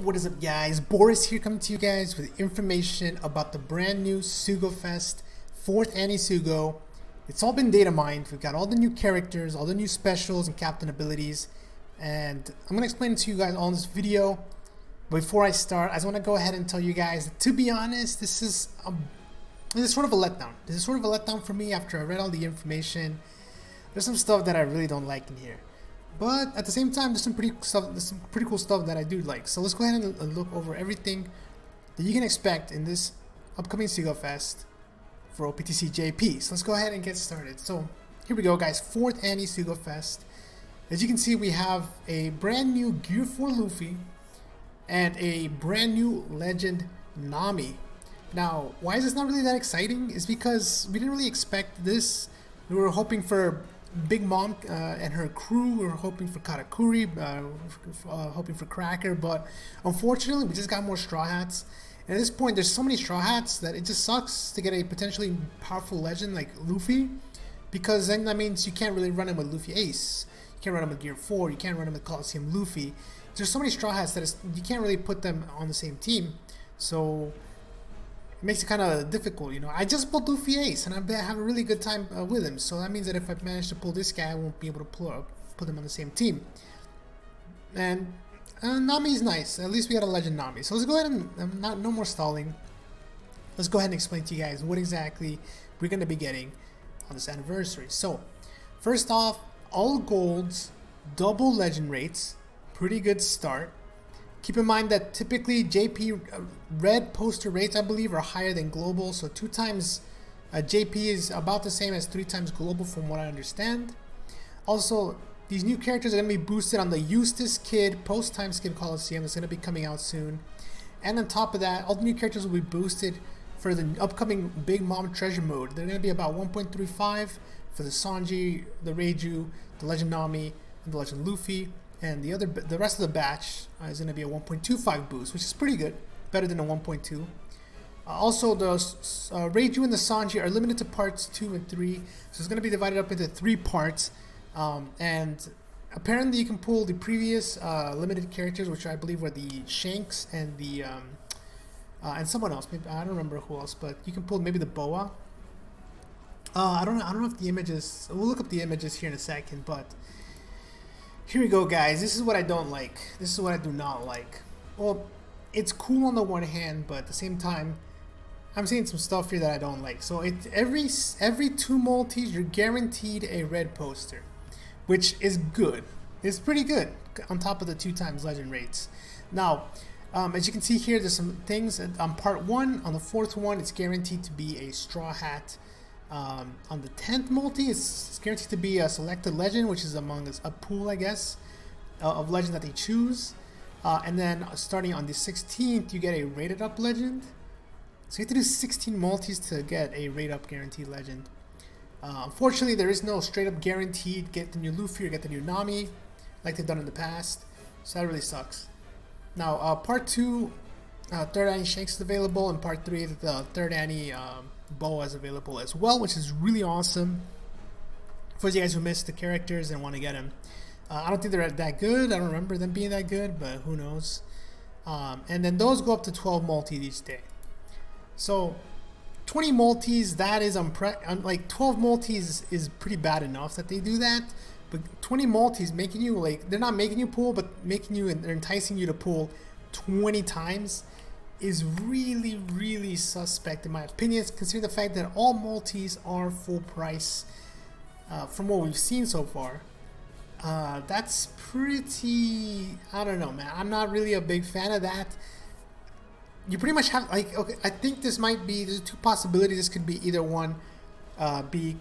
What is up, guys? Boris here, coming to you guys with information about the brand new Sugofest 4th Annie Sugo. It's all been data mined. We've got all the new characters, all the new specials and captain abilities, and I'm going to explain it to you guys all in this video. Before I start, I just want to go ahead and tell you guys that, to be honest, this is sort of a letdown. This is sort of a letdown for me after I read all the information. There's some stuff that I really don't like in here. But at the same time, there's some pretty cool stuff that I do like. So let's go ahead and look over everything that you can expect in this upcoming Sugofest for OPTC JP. So let's go ahead and get started. So here we go, guys. 4th Annie Sugofest. As you can see, we have a brand new Gear 4 Luffy and a brand new Legend Nami. Now, why is this not really that exciting? Is because we didn't really expect this. We were hoping for Big Mom and her crew. We were hoping for Katakuri, hoping for Cracker, but unfortunately we just got more Straw Hats. And at this point, there's so many Straw Hats that it just sucks to get a potentially powerful legend like Luffy, because then that means you can't really run him with Luffy Ace. You can't run him with Gear 4. You can't run him with Coliseum Luffy. There's so many Straw Hats that you can't really put them on the same team. So it makes it kind of difficult, you know. I just pulled Luffy Ace, and I have a really good time with him. So that means that if I manage to pull this guy, I won't be able to put him on the same team. And Nami's nice. At least we got a Legend Nami. So let's go ahead and no more stalling. Let's go ahead and explain to you guys what exactly we're going to be getting on this anniversary. So first off, all golds, double legend rates. Pretty good start. Keep in mind that typically JP red poster rates, I believe, are higher than global. So 2 times JP is about the same as 3 times global from what I understand. Also, these new characters are going to be boosted on the Eustace Kid post-time skip Coliseum. That's going to be coming out soon. And on top of that, all the new characters will be boosted for the upcoming Big Mom Treasure Mode. They're going to be about 1.35 for the Sanji, the Reiju, the Legend Nami, and the Legend Luffy. And the rest of the batch is going to be a 1.25 boost, which is pretty good, better than a 1.2. Also, the Reiju and the Sanji are limited to parts 2 and 3, so it's going to be divided up into 3 parts. And apparently, you can pull the previous limited characters, which I believe were the Shanks and the and someone else. Maybe, I don't remember who else, but you can pull maybe the Boa. I don't know if the images. We'll look up the images here in a second, but. Here we go, guys. This is what I don't like. This is what I do not like. Well, it's cool on the one hand, but at the same time, I'm seeing some stuff here that I don't like. So every 2 multis, you're guaranteed a red poster, which is good. It's pretty good on top of the 2 times legend rates. Now, as you can see here, there's some things on part 1. On the 4th one, it's guaranteed to be a Straw Hat. On the 10th multi, it's guaranteed to be a selected legend, which is among a pool, I guess, of legends that they choose. And then starting on the 16th, you get a rated up legend. So you have to do 16 multis to get a rated up guaranteed legend. Unfortunately, there is no straight up guaranteed get the new Luffy or get the new Nami like they've done in the past. So that really sucks. Now, part 2, 3rd Annie Shanks is available, and part 3, the 3rd Annie Boa is available as well, which is really awesome for you guys who missed the characters and want to get them. I don't think they're that good. I don't remember them being that good, but who knows. And then those go up to 12 multis each day. So 20 multis, that is like 12 multis is pretty bad enough that they do that, but 20 multis making you, like, they're not making you pull, but they're enticing you to pull 20 times is really, really suspect in my opinion, considering the fact that all multis are full price from what we've seen so far. That's pretty, I don't know, man. I'm not really a big fan of that. You pretty much have, like, okay, I think there's 2 possibilities. This could be either one, be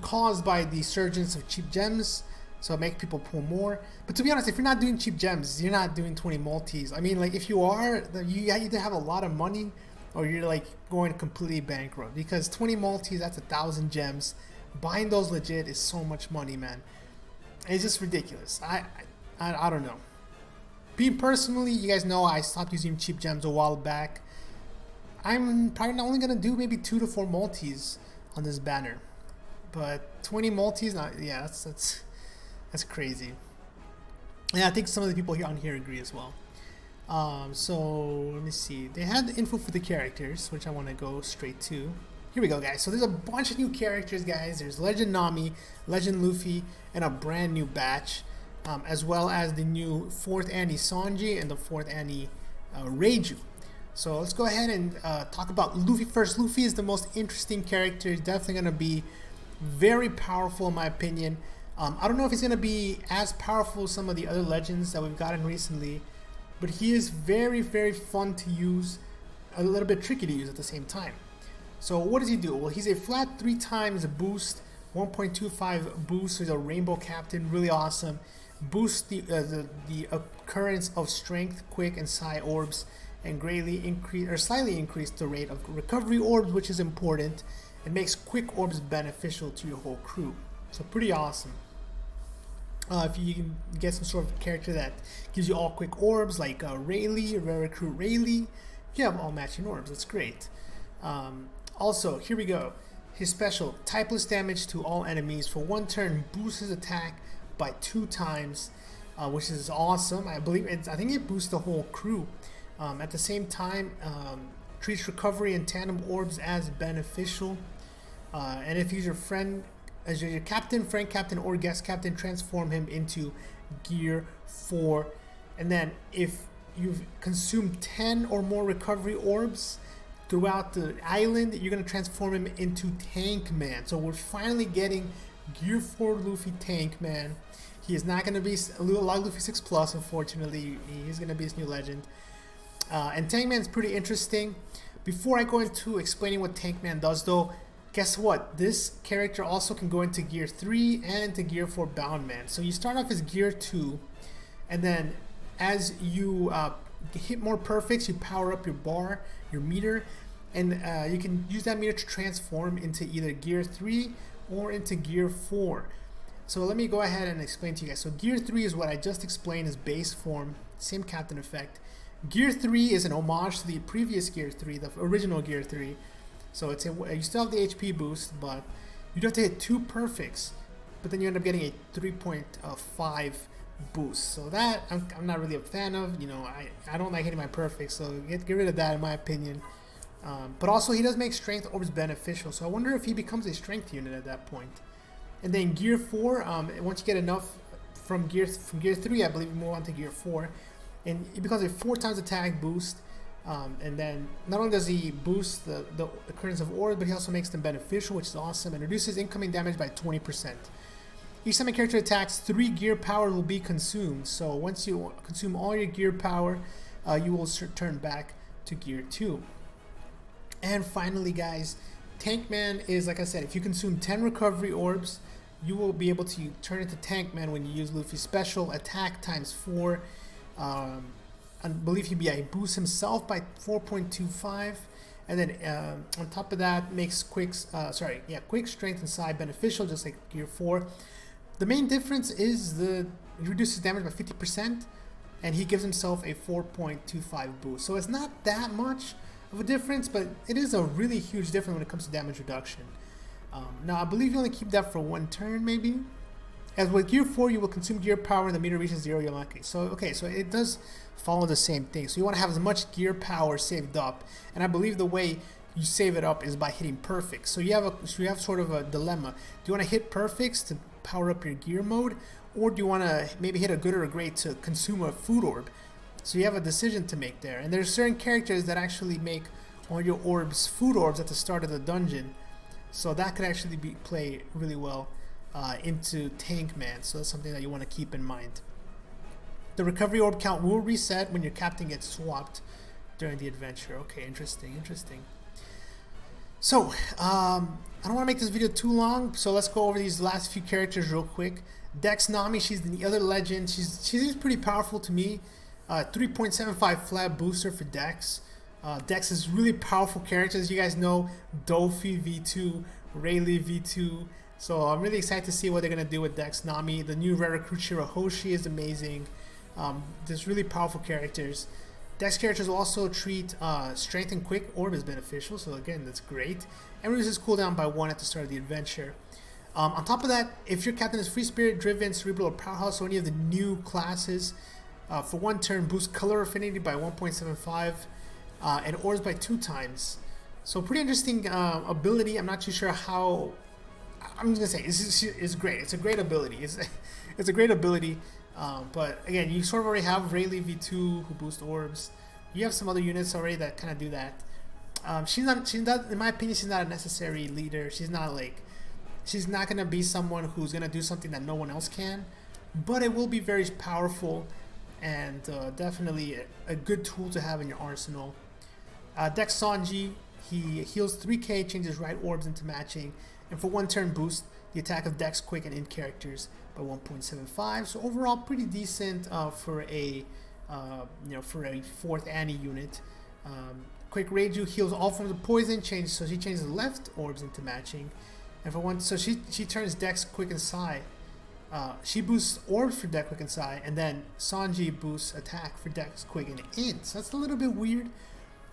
caused by the surgence of cheap gems, so make people pull more. But to be honest, if you're not doing cheap gems, you're not doing 20 multis. I mean, like, if you are, you either have a lot of money or you're like going completely bankrupt, because 20 multis, that's 1,000 gems. Buying those legit is so much money, man. It's just ridiculous. I don't know. Me personally, you guys know I stopped using cheap gems a while back. I'm probably only gonna do maybe 2 to 4 multis on this banner, but 20 multis, yeah, that's crazy. Yeah, I think some of the people here on here agree as well. So let me see. They had the info for the characters, which I want to go straight to. Here we go, guys. So there's a bunch of new characters, guys. There's Legend Nami, Legend Luffy, and a brand new batch, as well as the new 4th Annie Sanji and the 4th Annie Reiju. So let's go ahead and talk about Luffy first. Luffy is the most interesting character. He's definitely going to be very powerful, in my opinion. I don't know if he's going to be as powerful as some of the other legends that we've gotten recently, but he is very, very fun to use, a little bit tricky to use at the same time. So what does he do? Well, he's a flat 3 times boost, 1.25 boost. He's a rainbow captain, really awesome. Boosts the occurrence of strength, quick, and psi orbs, and greatly increase or slightly increase the rate of recovery orbs, which is important. It makes quick orbs beneficial to your whole crew. So pretty awesome. If you can get some sort of character that gives you all quick orbs, like Rayleigh, Rare Recruit Rayleigh, you have all matching orbs. That's great. Also, here we go. His special, typeless damage to all enemies for 1 turn, boosts his attack by 2 times, which is awesome. I think it boosts the whole crew. At the same time, treats recovery and tandem orbs as beneficial. And if he's your friend, as your captain, friend captain, or guest captain, transform him into Gear 4. And then if you've consumed 10 or more recovery orbs throughout the island, you're going to transform him into Tankman. So we're finally getting Gear 4 Luffy Tankman. He is not going to be like Luffy 6 Plus, unfortunately. He's going to be his new legend. And Tankman's pretty interesting. Before I go into explaining what Tankman does, though, guess what? This character also can go into Gear 3 and into Gear 4 Boundman. So you start off as Gear 2, and then as you hit more perfects, you power up your bar, your meter, and you can use that meter to transform into either Gear 3 or into Gear 4. So let me go ahead and explain to you guys. So Gear 3 is what I just explained as base form, same captain effect. Gear 3 is an homage to the previous Gear 3, the original Gear 3. So you still have the HP boost, but you have to hit 2 perfects, but then you end up getting a 3.5 boost. So that I'm not really a fan of. You know, I don't like hitting my perfects, so get rid of that in my opinion. But also he does make strength orbs beneficial, so I wonder if he becomes a strength unit at that point. And then Gear 4, once you get enough from Gear 3, I believe you move on to Gear 4, and it becomes a 4 times attack boost. And then not only does he boost the occurrence of orbs, but he also makes them beneficial, which is awesome, and reduces incoming damage by 20%. Each time a character attacks, 3 gear power will be consumed. So once you consume all your gear power, you will turn back to Gear 2. And finally, guys, Tankman is, like I said, if you consume 10 recovery orbs, you will be able to turn into Tankman when you use Luffy's special attack times 4. I believe he boosts himself by 4.25, and then on top of that makes quick strength and psi beneficial, just like Gear 4. The main difference is he reduces damage by 50%, and he gives himself a 4.25 boost. So it's not that much of a difference, but it is a really huge difference when it comes to damage reduction. Now I believe you only keep that for 1 turn, maybe. As with Gear 4, you will consume gear power and the meter reaches 0, you're lucky. So, okay, so it does follow the same thing. So you want to have as much gear power saved up. And I believe the way you save it up is by hitting perfects. So you have sort of a dilemma. Do you want to hit perfects to power up your gear mode? Or do you want to maybe hit a good or a great to consume a food orb? So you have a decision to make there. And there's certain characters that actually make all your orbs food orbs at the start of the dungeon. So that could actually play really well into Tankman, so that's something that you want to keep in mind. The recovery orb count will reset when your captain gets swapped during the adventure. Okay, interesting. So, I don't want to make this video too long, so let's go over these last few characters real quick. Dex Nami, she's the other legend. She seems pretty powerful to me. 3.75 flat booster for Dex. Dex is really powerful character, as you guys know. Dofi V2, Rayleigh V2. So I'm really excited to see what they're going to do with Dex Nami. The new Rare Recruit Shirahoshi is amazing. There's really powerful characters. Dex characters will also treat strength and quick orb as beneficial. So again, that's great. And reduces cooldown by 1 at the start of the adventure. On top of that, if your captain is free spirit, driven, cerebral, or powerhouse, so any of the new classes, For 1 turn, boost color affinity by 1.75 and orbs by 2 times. So pretty interesting ability. I'm not too sure how. I'm just gonna say it's great. It's a great ability. It's a great ability. But again, you sort of already have Rayleigh V2 who boost orbs. You have some other units already that kind of do that. She's not. In my opinion, she's not a necessary leader. She's not gonna be someone who's gonna do something that no one else can. But it will be very powerful and definitely a good tool to have in your arsenal. Dex Sanji, he heals 3k, changes right orbs into matching, and for 1 turn boost the attack of Dex Quick and Int characters by 1.75. So overall, pretty decent for a for a 4th Annie unit. Quick Reiju heals all forms of poison, so she changes left orbs into matching, and for 1, so she turns Dex Quick and Psy. She boosts orbs for Dex Quick and Psy, and then Sanji boosts attack for Dex Quick and Int. So that's a little bit weird,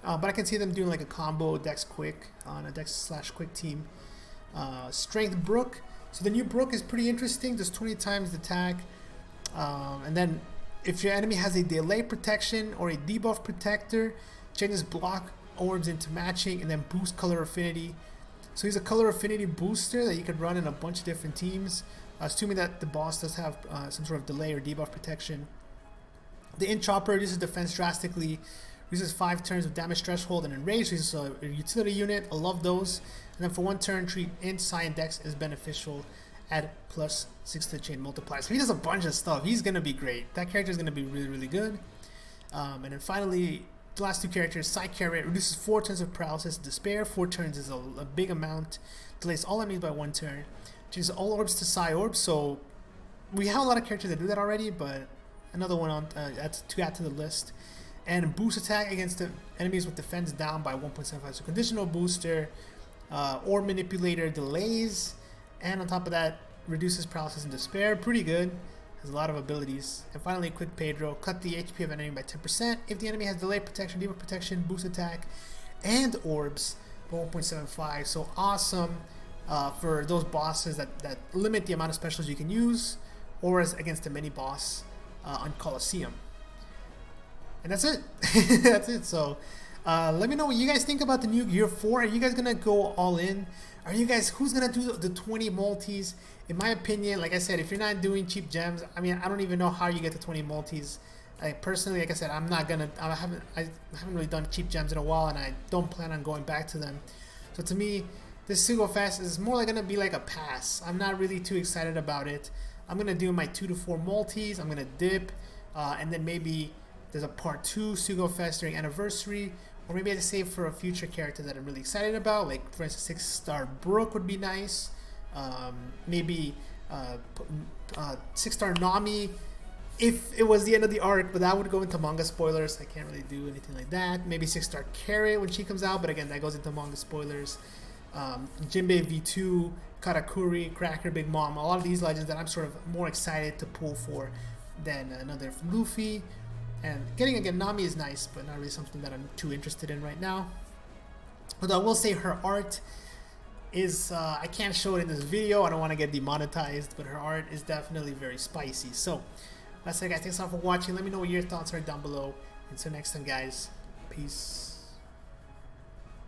but I can see them doing like a combo Dex Quick on a Dex/Quick team. Strength Brook. So the new Brook is pretty interesting. Does 20 times the attack, and then if your enemy has a delay protection or a debuff protector, changes block orbs into matching, and then boost color affinity. So he's a color affinity booster that you could run in a bunch of different teams, assuming that the boss does have some sort of delay or debuff protection. The Int Chopper reduces defense drastically, reduces 5 turns of damage threshold, and enrage. This is a utility unit. I love those. And then for 1 turn, treat Int, Psy, and Dex as beneficial. Add +6 to the chain multiplier. So he does a bunch of stuff. He's gonna be great. That character is gonna be really, really good. And then finally, the last 2 characters, Psy Carrot reduces 4 turns of paralysis and despair. 4 turns is a big amount. Delays all enemies by 1 turn. Changes all orbs to Psy orbs. So we have a lot of characters that do that already, but another one on to add to the list. And boost attack against the enemies with defense down by 1.75. So conditional booster, orb manipulator delays, and on top of that, reduces paralysis and despair. Pretty good. Has a lot of abilities. And finally, Quick Pedro. Cut the HP of an enemy by 10%. If the enemy has delay protection, debuff protection, boost attack, and orbs by 1.75. So awesome for those bosses that limit the amount of specials you can use, or as against a mini boss on Colosseum. And that's it. That's it. So let me know what you guys think about the new Gear 4. Are you guys gonna go all in? Are you guys, who's gonna do the 20 multis? In my opinion, like I said, if you're not doing cheap gems, I mean, I don't even know how you get the 20 multis. Personally, like I said, I haven't really done cheap gems in a while, and I don't plan on going back to them. So to me, this Sugofest is more like gonna be like a pass. I'm not really too excited about it. I'm gonna do my 2 to 4 multis. I'm gonna dip, and then maybe there's a part 2 Sugofest during anniversary, or maybe I just save for a future character that I'm really excited about. Like for instance, 6-star Brook would be nice. Maybe 6-star Nami, if it was the end of the arc, but that would go into manga spoilers. I can't really do anything like that. Maybe 6-star Carrot when she comes out, but again, that goes into manga spoilers. Jinbei V2, Katakuri, Cracker, Big Mom, a lot of these legends that I'm sort of more excited to pull for than another Luffy. And getting again Nami is nice, but not really something that I'm too interested in right now. Although I will say her art is, I can't show it in this video, I don't want to get demonetized, but her art is definitely very spicy. So that's it guys, thanks a lot for watching. Let me know what your thoughts are down below. Until next time guys, peace.